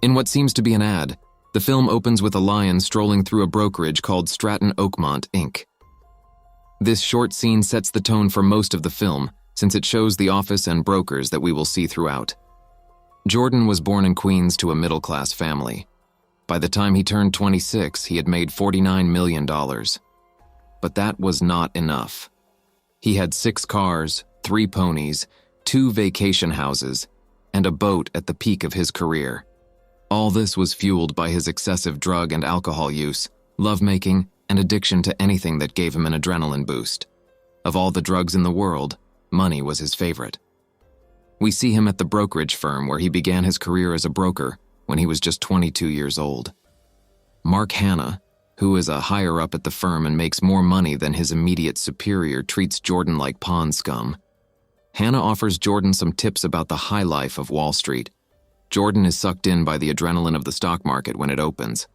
In what seems to be an ad, the film opens with a lion strolling through a brokerage called Stratton Oakmont, Inc. This short scene sets the tone for most of the film, since it shows the office and brokers that we will see throughout. Jordan was born in Queens to a middle-class family. By the time he turned 26, he had made $49 million. But that was not enough. He had 6 cars, 3 ponies, 2 vacation houses, and a boat at the peak of his career. All this was fueled by his excessive drug and alcohol use, lovemaking, and addiction to anything that gave him an adrenaline boost. Of all the drugs in the world, money was his favorite. We see him at the brokerage firm where he began his career as a broker when he was just 22 years old. Mark Hanna, who is a higher-up at the firm and makes more money than his immediate superior, treats Jordan like pond scum. Hanna offers Jordan some tips about the high life of Wall Street. Jordan is sucked in by the adrenaline of the stock market when it opens.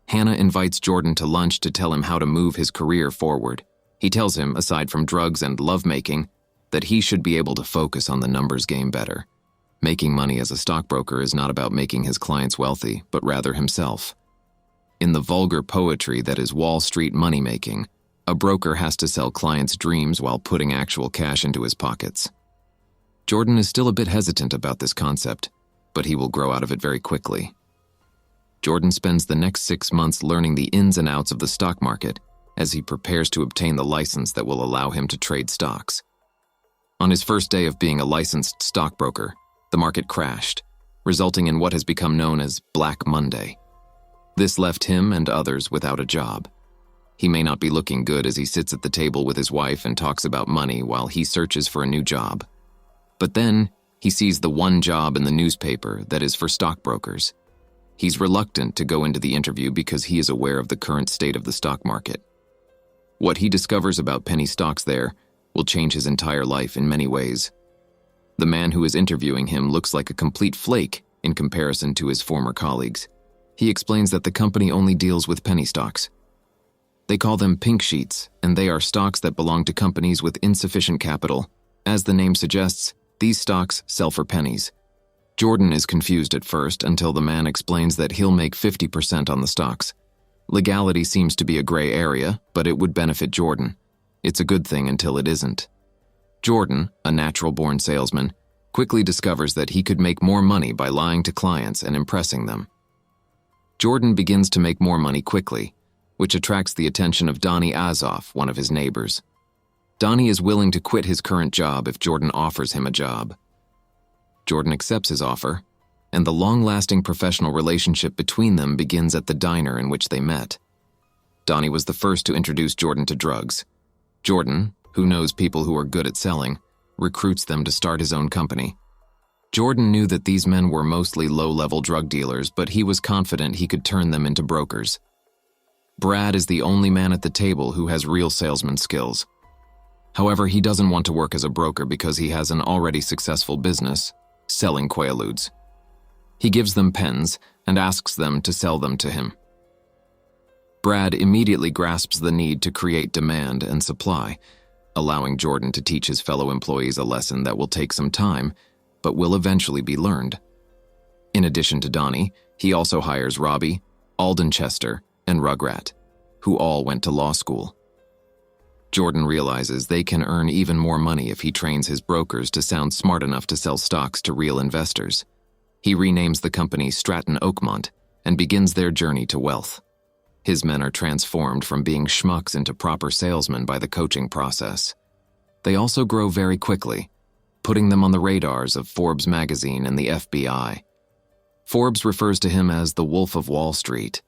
Hanna invites Jordan to lunch to tell him how to move his career forward. He tells him, aside from drugs and lovemaking, that he should be able to focus on the numbers game better. Making money as a stockbroker is not about making his clients wealthy, but rather himself. In the vulgar poetry that is Wall Street money-making, a broker has to sell clients' dreams while putting actual cash into his pockets. Jordan is still a bit hesitant about this concept, but he will grow out of it very quickly. Jordan spends the next 6 months learning the ins and outs of the stock market as he prepares to obtain the license that will allow him to trade stocks. On his first day of being a licensed stockbroker, the market crashed, resulting in what has become known as Black Monday. This left him and others without a job. He may not be looking good as he sits at the table with his wife and talks about money while he searches for a new job. But then, he sees the one job in the newspaper that is for stockbrokers. He's reluctant to go into the interview because he is aware of the current state of the stock market. What he discovers about penny stocks there will change his entire life in many ways. The man who is interviewing him looks like a complete flake in comparison to his former colleagues. He explains that the company only deals with penny stocks. They call them pink sheets, and they are stocks that belong to companies with insufficient capital. As the name suggests, these stocks sell for pennies. Jordan is confused at first until the man explains that he'll make 50% on the stocks. Legality seems to be a gray area, but it would benefit Jordan. It's a good thing until it isn't. Jordan, a natural-born salesman, quickly discovers that he could make more money by lying to clients and impressing them. Jordan begins to make more money quickly, which attracts the attention of Donnie Azoff, one of his neighbors. Donnie is willing to quit his current job if Jordan offers him a job. Jordan accepts his offer, and the long-lasting professional relationship between them begins at the diner in which they met. Donnie was the first to introduce Jordan to drugs. Jordan, who knows people who are good at selling, recruits them to start his own company. Jordan knew that these men were mostly low-level drug dealers, but he was confident he could turn them into brokers. Brad is the only man at the table who has real salesman skills. However, he doesn't want to work as a broker because he has an already successful business, selling Quaaludes. He gives them pens and asks them to sell them to him. Brad immediately grasps the need to create demand and supply, allowing Jordan to teach his fellow employees a lesson that will take some time, but will eventually be learned. In addition to Donnie, he also hires Robbie, Alden Chester, and Rugrat, who all went to law school. Jordan realizes they can earn even more money if he trains his brokers to sound smart enough to sell stocks to real investors. He renames the company Stratton Oakmont and begins their journey to wealth. His men are transformed from being schmucks into proper salesmen by the coaching process. They also grow very quickly, putting them on the radars of Forbes magazine and the FBI. Forbes refers to him as the Wolf of Wall Street.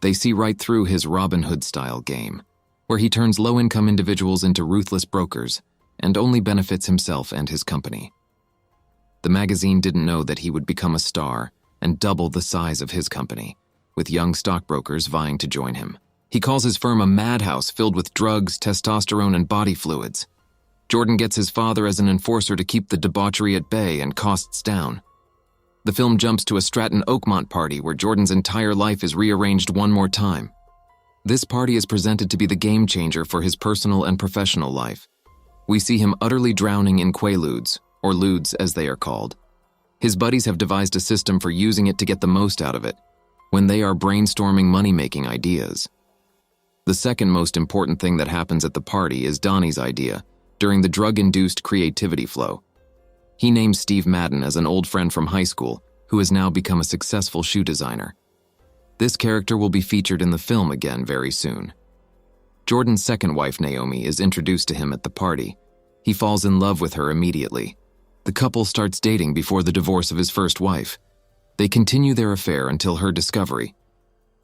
They see right through his Robin Hood-style game, where he turns low-income individuals into ruthless brokers and only benefits himself and his company. The magazine didn't know that he would become a star and double the size of his company, with young stockbrokers vying to join him. He calls his firm a madhouse filled with drugs, testosterone, and body fluids. Jordan gets his father as an enforcer to keep the debauchery at bay and costs down. The film jumps to a Stratton Oakmont party where Jordan's entire life is rearranged one more time. This party is presented to be the game changer for his personal and professional life. We see him utterly drowning in Quaaludes, or ludes as they are called. His buddies have devised a system for using it to get the most out of it, when they are brainstorming money-making ideas. The second most important thing that happens at the party is Donnie's idea, during the drug-induced creativity flow. He names Steve Madden as an old friend from high school, who has now become a successful shoe designer. This character will be featured in the film again very soon. Jordan's second wife, Naomi, is introduced to him at the party. He falls in love with her immediately. The couple starts dating before the divorce of his first wife. They continue their affair until her discovery.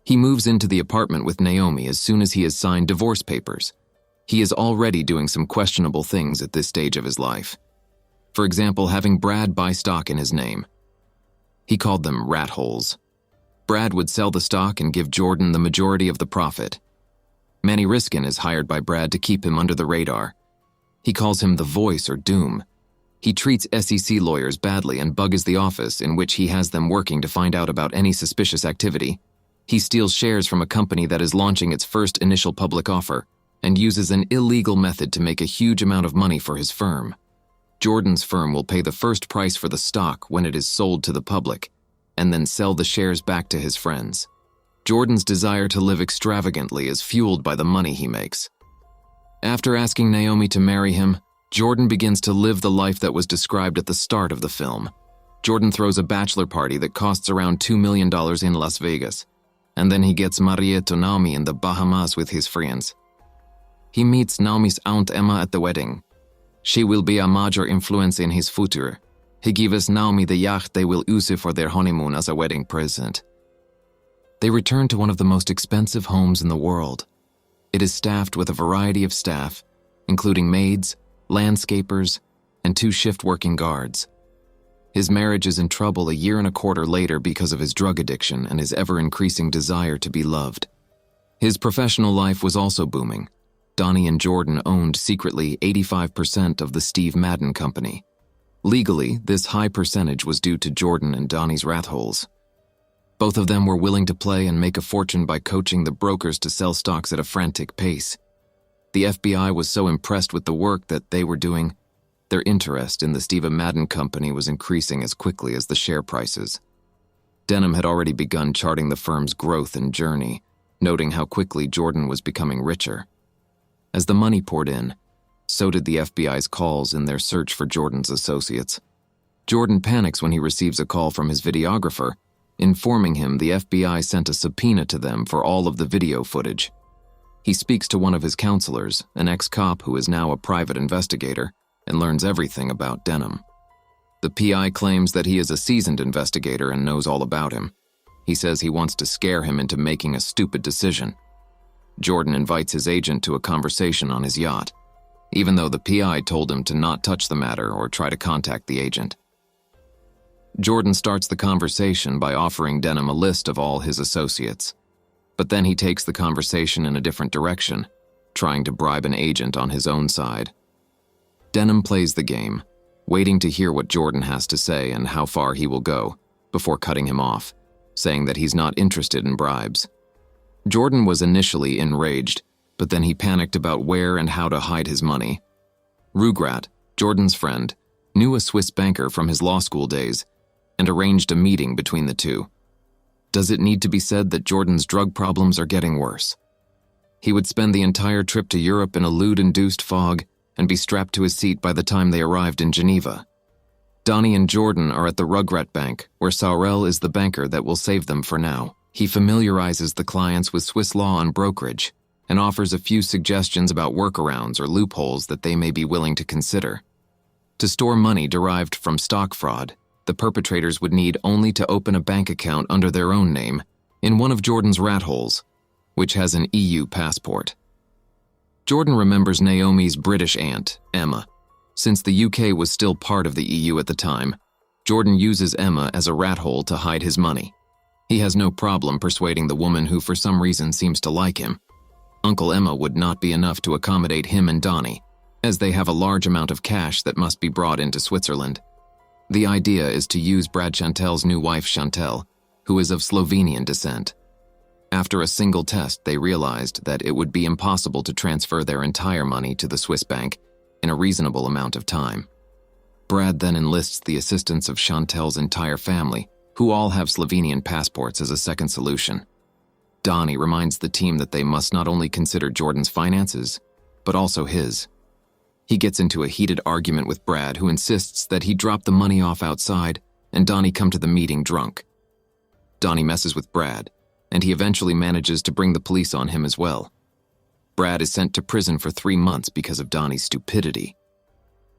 He moves into the apartment with Naomi as soon as he has signed divorce papers. He is already doing some questionable things at this stage of his life. For example, having Brad buy stock in his name. He called them rat holes. Brad would sell the stock and give Jordan the majority of the profit. Manny Riskin is hired by Brad to keep him under the radar. He calls him the voice or doom. He treats SEC lawyers badly and bugs the office in which he has them working to find out about any suspicious activity. He steals shares from a company that is launching its first initial public offer and uses an illegal method to make a huge amount of money for his firm. Jordan's firm will pay the first price for the stock when it is sold to the public, and then sell the shares back to his friends. Jordan's desire to live extravagantly is fueled by the money he makes. After asking Naomi to marry him, Jordan begins to live the life that was described at the start of the film. Jordan throws a bachelor party that costs around $2 million in Las Vegas, and then he gets married to Naomi in the Bahamas with his friends. He meets Naomi's aunt Emma at the wedding. She will be a major influence in his future. He gives Naomi the yacht they will use for their honeymoon as a wedding present. They return to one of the most expensive homes in the world. It is staffed with a variety of staff, including maids, landscapers, and 2 shift-working guards. His marriage is in trouble a year and a quarter later because of his drug addiction and his ever-increasing desire to be loved. His professional life was also booming. Donnie and Jordan owned secretly 85% of the Steve Madden Company. Legally, this high percentage was due to Jordan and Donnie's rat holes. Both of them were willing to play and make a fortune by coaching the brokers to sell stocks at a frantic pace. The FBI was so impressed with the work that they were doing, their interest in the Steve Madden Company was increasing as quickly as the share prices. Denham had already begun charting the firm's growth and journey, noting how quickly Jordan was becoming richer. As the money poured in, so did the FBI's calls in their search for Jordan's associates. Jordan panics when he receives a call from his videographer, informing him the FBI sent a subpoena to them for all of the video footage. He speaks to one of his counselors, an ex-cop who is now a private investigator, and learns everything about Denham. The PI claims that he is a seasoned investigator and knows all about him. He says he wants to scare him into making a stupid decision. Jordan invites his agent to a conversation on his yacht, even though the PI told him to not touch the matter or try to contact the agent. Jordan starts the conversation by offering Denham a list of all his associates, but then he takes the conversation in a different direction, trying to bribe an agent on his own side. Denham plays the game, waiting to hear what Jordan has to say and how far he will go, before cutting him off, saying that he's not interested in bribes. Jordan was initially enraged, but then he panicked about where and how to hide his money. Rugrat, Jordan's friend, knew a Swiss banker from his law school days and arranged a meeting between the two. Does it need to be said that Jordan's drug problems are getting worse? He would spend the entire trip to Europe in a lewd-induced fog and be strapped to his seat by the time they arrived in Geneva. Donnie and Jordan are at the Rugrat Bank, where Saurel is the banker that will save them for now. He familiarizes the clients with Swiss law on brokerage and offers a few suggestions about workarounds or loopholes that they may be willing to consider. To store money derived from stock fraud, the perpetrators would need only to open a bank account under their own name in one of Jordan's rat holes, which has an EU passport. Jordan remembers Naomi's British aunt, Emma. Since the UK was still part of the EU at the time, Jordan uses Emma as a rat hole to hide his money. He has no problem persuading the woman who for some reason seems to like him. Uncle Emma would not be enough to accommodate him and Donnie, as they have a large amount of cash that must be brought into Switzerland. The idea is to use Brad Chantel's new wife Chantel, who is of Slovenian descent. After a single test, they realized that it would be impossible to transfer their entire money to the Swiss bank in a reasonable amount of time. Brad then enlists the assistance of Chantel's entire family, who all have Slovenian passports, as a second solution. Donnie reminds the team that they must not only consider Jordan's finances, but also his. He gets into a heated argument with Brad, who insists that he drop the money off outside and Donnie come to the meeting drunk. Donnie messes with Brad, and he eventually manages to bring the police on him as well. Brad is sent to prison for 3 months because of Donnie's stupidity.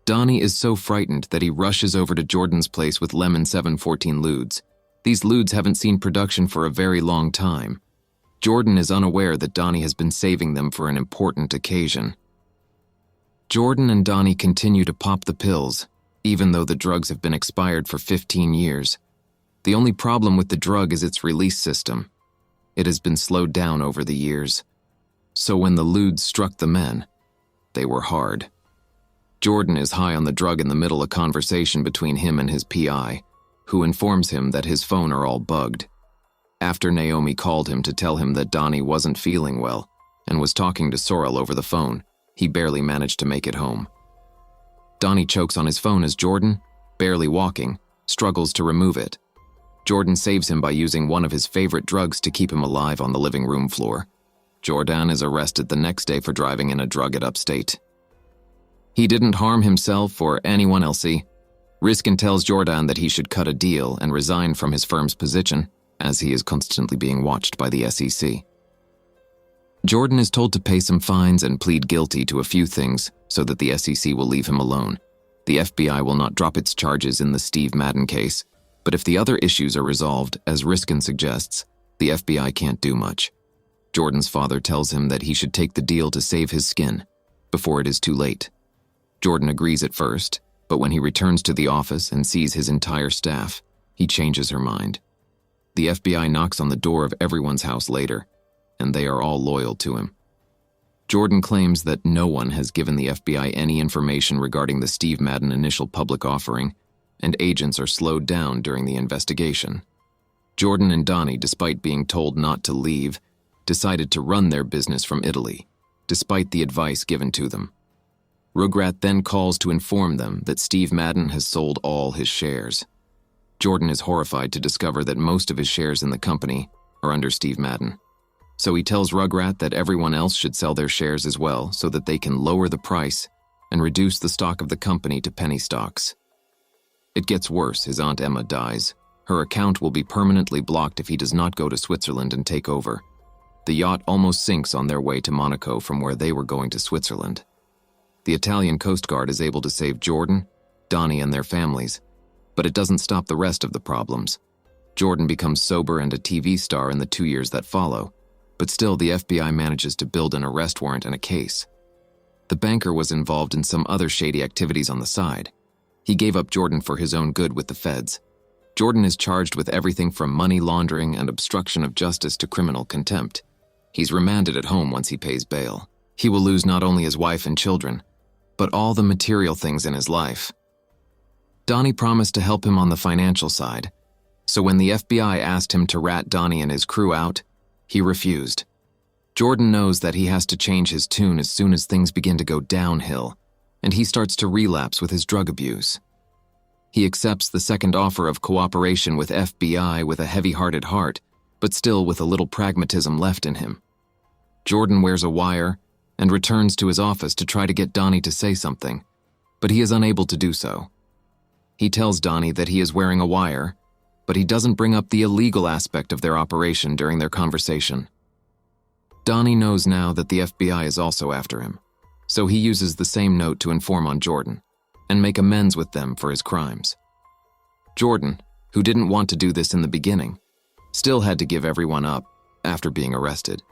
Donnie is so frightened that he rushes over to Jordan's place with Lemon 714 ludes. These ludes haven't seen production for a very long time. Jordan is unaware that Donnie has been saving them for an important occasion. Jordan and Donnie continue to pop the pills, even though the drugs have been expired for 15 years. The only problem with the drug is its release system. It has been slowed down over the years. So when the ludes struck the men, they were hard. Jordan is high on the drug in the middle of a conversation between him and his PI, who informs him that his phone are all bugged. After Naomi called him to tell him that Donnie wasn't feeling well and was talking to Sorrel over the phone, he barely managed to make it home. Donnie chokes on his phone as Jordan, barely walking, struggles to remove it. Jordan saves him by using one of his favorite drugs to keep him alive on the living room floor. Jordan is arrested the next day for driving in a drug at upstate. He didn't harm himself or anyone else. Riskin tells Jordan that he should cut a deal and resign from his firm's position, as he is constantly being watched by the SEC. Jordan is told to pay some fines and plead guilty to a few things so that the SEC will leave him alone. The FBI will not drop its charges in the Steve Madden case, but if the other issues are resolved, as Riskin suggests, the FBI can't do much. Jordan's father tells him that he should take the deal to save his skin, before it is too late. Jordan agrees at first, but when he returns to the office and sees his entire staff, he changes her mind. The FBI knocks on the door of everyone's house later, and they are all loyal to him. Jordan claims that no one has given the FBI any information regarding the Steve Madden initial public offering, and agents are slowed down during the investigation. Jordan and Donnie, despite being told not to leave, decided to run their business from Italy, despite the advice given to them. Rugrat then calls to inform them that Steve Madden has sold all his shares. Jordan is horrified to discover that most of his shares in the company are under Steve Madden. So he tells Rugrat that everyone else should sell their shares as well so that they can lower the price and reduce the stock of the company to penny stocks. It gets worse. His Aunt Emma dies. Her account will be permanently blocked if he does not go to Switzerland and take over. The yacht almost sinks on their way to Monaco from where they were going to Switzerland. The Italian Coast Guard is able to save Jordan, Donnie, and their families, but it doesn't stop the rest of the problems. Jordan becomes sober and a TV star in the 2 years that follow, but still the FBI manages to build an arrest warrant and a case. The banker was involved in some other shady activities on the side. He gave up Jordan for his own good with the feds. Jordan is charged with everything from money laundering and obstruction of justice to criminal contempt. He's remanded at home once he pays bail. He will lose not only his wife and children, but all the material things in his life. Donnie promised to help him on the financial side, so when the FBI asked him to rat Donnie and his crew out, he refused. Jordan knows that he has to change his tune as soon as things begin to go downhill, and he starts to relapse with his drug abuse. He accepts the second offer of cooperation with FBI with a heavy-hearted heart, but still with a little pragmatism left in him. Jordan wears a wire and returns to his office to try to get Donnie to say something, but he is unable to do so. He tells Donnie that he is wearing a wire, but he doesn't bring up the illegal aspect of their operation during their conversation. Donnie knows now that the FBI is also after him, so he uses the same note to inform on Jordan and make amends with them for his crimes. Jordan, who didn't want to do this in the beginning, still had to give everyone up after being arrested.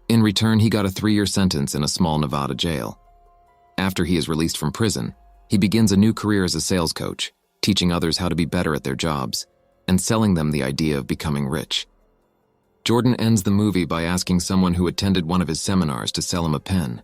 In return, he got a 3-year sentence in a small Nevada jail. After he is released from prison, he begins a new career as a sales coach, teaching others how to be better at their jobs and selling them the idea of becoming rich. Jordan ends the movie by asking someone who attended one of his seminars to sell him a pen.